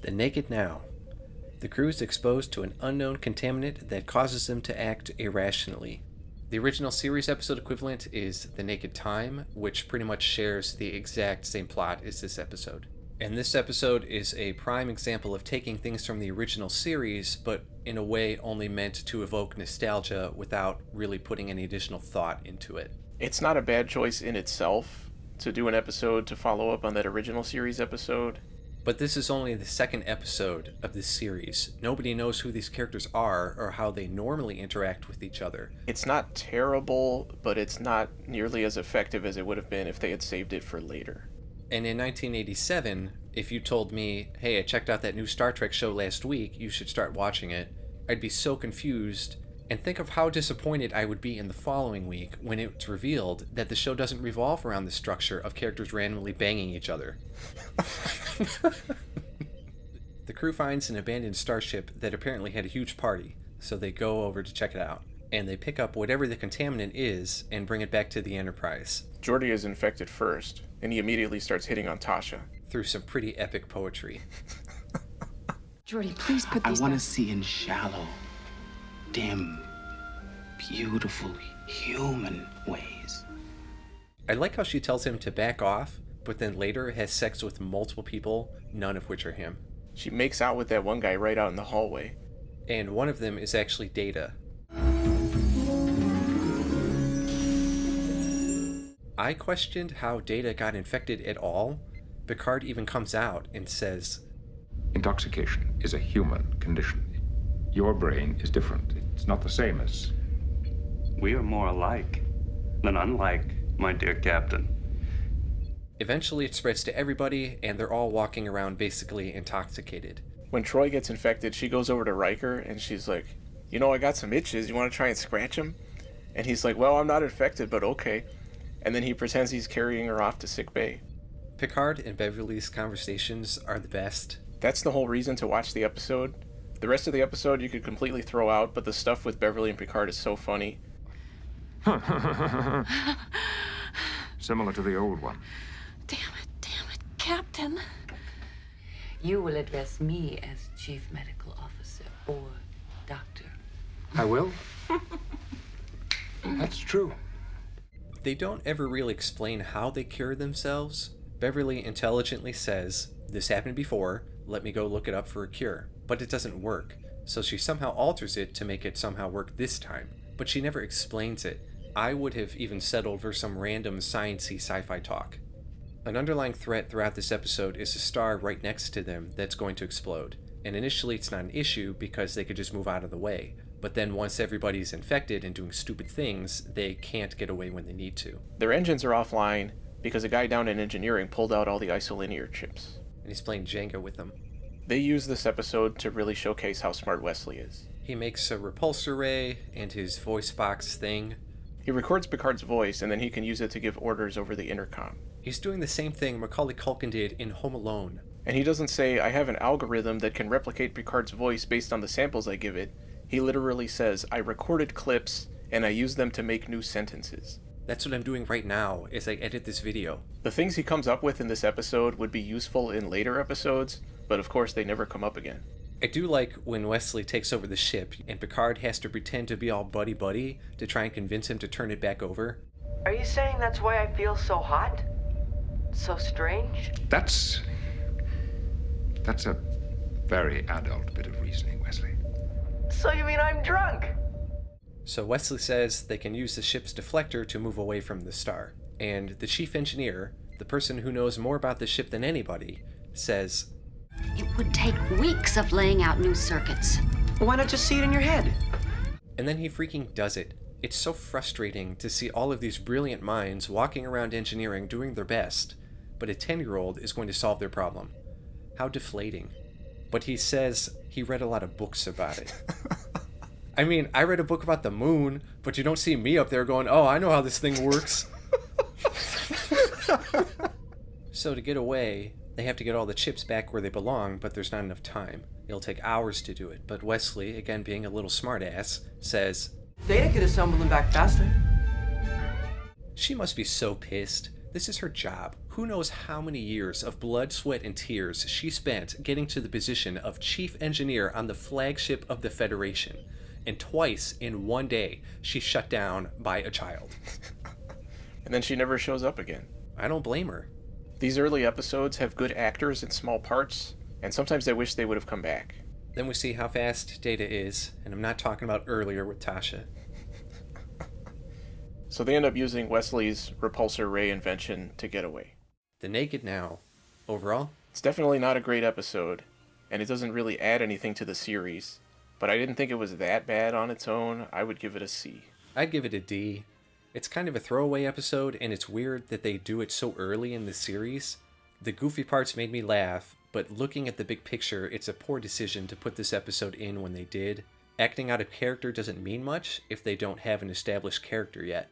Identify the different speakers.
Speaker 1: The Naked Now. The crew is exposed to an unknown contaminant that causes them to act irrationally. The original series episode equivalent is The Naked Time, which pretty much shares the exact same plot as this episode. And this episode is a prime example of taking things from the original series, but in a way only meant to evoke nostalgia without really putting any additional thought into it.
Speaker 2: It's not a bad choice in itself to do an episode to follow up on that original series episode.
Speaker 1: But this is only the second episode of this series. Nobody knows who these characters are or how they normally interact with each other.
Speaker 2: It's not terrible, but it's not nearly as effective as it would have been if they had saved it for later.
Speaker 1: And in 1987, if you told me, hey, I checked out that new Star Trek show last week, you should start watching it, I'd be so confused. And think of how disappointed I would be in the following week when it's revealed that the show doesn't revolve around the structure of characters randomly banging each other. The crew finds an abandoned starship that apparently had a huge party, so they go over to check it out. And they pick up whatever the contaminant is and bring it back to the Enterprise.
Speaker 2: Geordi is infected first, and he immediately starts hitting on Tasha.
Speaker 1: Through some pretty epic poetry.
Speaker 3: Geordi, please put these
Speaker 4: I want to see in shallow, dim, beautiful, human ways.
Speaker 1: I like how she tells him to back off, but then later has sex with multiple people, none of which are him.
Speaker 2: She makes out with that one guy right out in the hallway.
Speaker 1: And one of them is actually Data. I questioned how Data got infected at all. Picard even comes out and says,
Speaker 5: intoxication is a human condition. Your brain is different. It's not the same as...
Speaker 6: We are more alike than unlike, my dear Captain.
Speaker 1: Eventually it spreads to everybody, and they're all walking around basically intoxicated.
Speaker 2: When Troy gets infected, she goes over to Riker, and she's like, you know, I got some itches. You want to try and scratch them? And he's like, well, I'm not infected, but okay. And then he pretends he's carrying her off to sick bay.
Speaker 1: Picard and Beverly's conversations are the best.
Speaker 2: That's the whole reason to watch the episode. The rest of the episode you could completely throw out, but the stuff with Beverly and Picard is so funny.
Speaker 5: Similar to the old one.
Speaker 3: Damn it, Captain.
Speaker 7: You will address me as Chief Medical Officer or Doctor.
Speaker 5: I will. That's true.
Speaker 1: They don't ever really explain how they cure themselves. Beverly intelligently says, this happened before, let me go look it up for a cure. But it doesn't work, so she somehow alters it to make it somehow work this time. But she never explains it. I would have even settled for some random science-y sci-fi talk. An underlying threat throughout this episode is a star right next to them that's going to explode. And initially it's not an issue because they could just move out of the way. But then once everybody's infected and doing stupid things, they can't get away when they need to.
Speaker 2: Their engines are offline because a guy down in engineering pulled out all the isolinear chips.
Speaker 1: And he's playing Jenga with them.
Speaker 2: They use this episode to really showcase how smart Wesley is.
Speaker 1: He makes a repulsor ray and his voice box thing.
Speaker 2: He records Picard's voice, and then he can use it to give orders over the intercom.
Speaker 1: He's doing the same thing Macaulay Culkin did in Home Alone.
Speaker 2: And he doesn't say, I have an algorithm that can replicate Picard's voice based on the samples I give it. He literally says, I recorded clips, and I use them to make new sentences.
Speaker 1: That's what I'm doing right now as I edit this video.
Speaker 2: The things he comes up with in this episode would be useful in later episodes, but of course they never come up again.
Speaker 1: I do like when Wesley takes over the ship and Picard has to pretend to be all buddy-buddy to try and convince him to turn it back over.
Speaker 7: Are you saying that's why I feel so hot? So strange?
Speaker 5: That's a very adult bit of reasoning, Wesley.
Speaker 7: So you mean I'm drunk?
Speaker 1: So Wesley says they can use the ship's deflector to move away from the star. And the chief engineer, the person who knows more about the ship than anybody, says,
Speaker 8: it would take weeks of laying out new circuits.
Speaker 7: Why not just see it in your head?
Speaker 1: And then he freaking does it. It's so frustrating to see all of these brilliant minds walking around engineering doing their best, but a 10-year-old is going to solve their problem. How deflating. But he says he read a lot of books about it. I mean, I read a book about the moon, but you don't see me up there going, oh, I know how this thing works. So to get away, they have to get all the chips back where they belong, but there's not enough time. It'll take hours to do it, but Wesley, again being a little smartass, says,
Speaker 7: Data could assemble them back faster.
Speaker 1: She must be so pissed. This is her job. Who knows how many years of blood, sweat, and tears she spent getting to the position of chief engineer on the flagship of the Federation. And twice in one day, she's shut down by a child.
Speaker 2: And then she never shows up again.
Speaker 1: I don't blame her.
Speaker 2: These early episodes have good actors in small parts, and sometimes I wish they would have come back.
Speaker 1: Then we see how fast Data is, and I'm not talking about earlier with Tasha.
Speaker 2: So they end up using Wesley's repulsor ray invention to get away.
Speaker 1: The Naked Now. Overall,
Speaker 2: It's definitely not a great episode, and it doesn't really add anything to the series, but I didn't think it was that bad on its own. I would give it a C.
Speaker 1: I'd give it a D. It's kind of a throwaway episode, and it's weird that they do it so early in the series. The goofy parts made me laugh, but looking at the big picture, it's a poor decision to put this episode in when they did. Acting out of character doesn't mean much if they don't have an established character yet.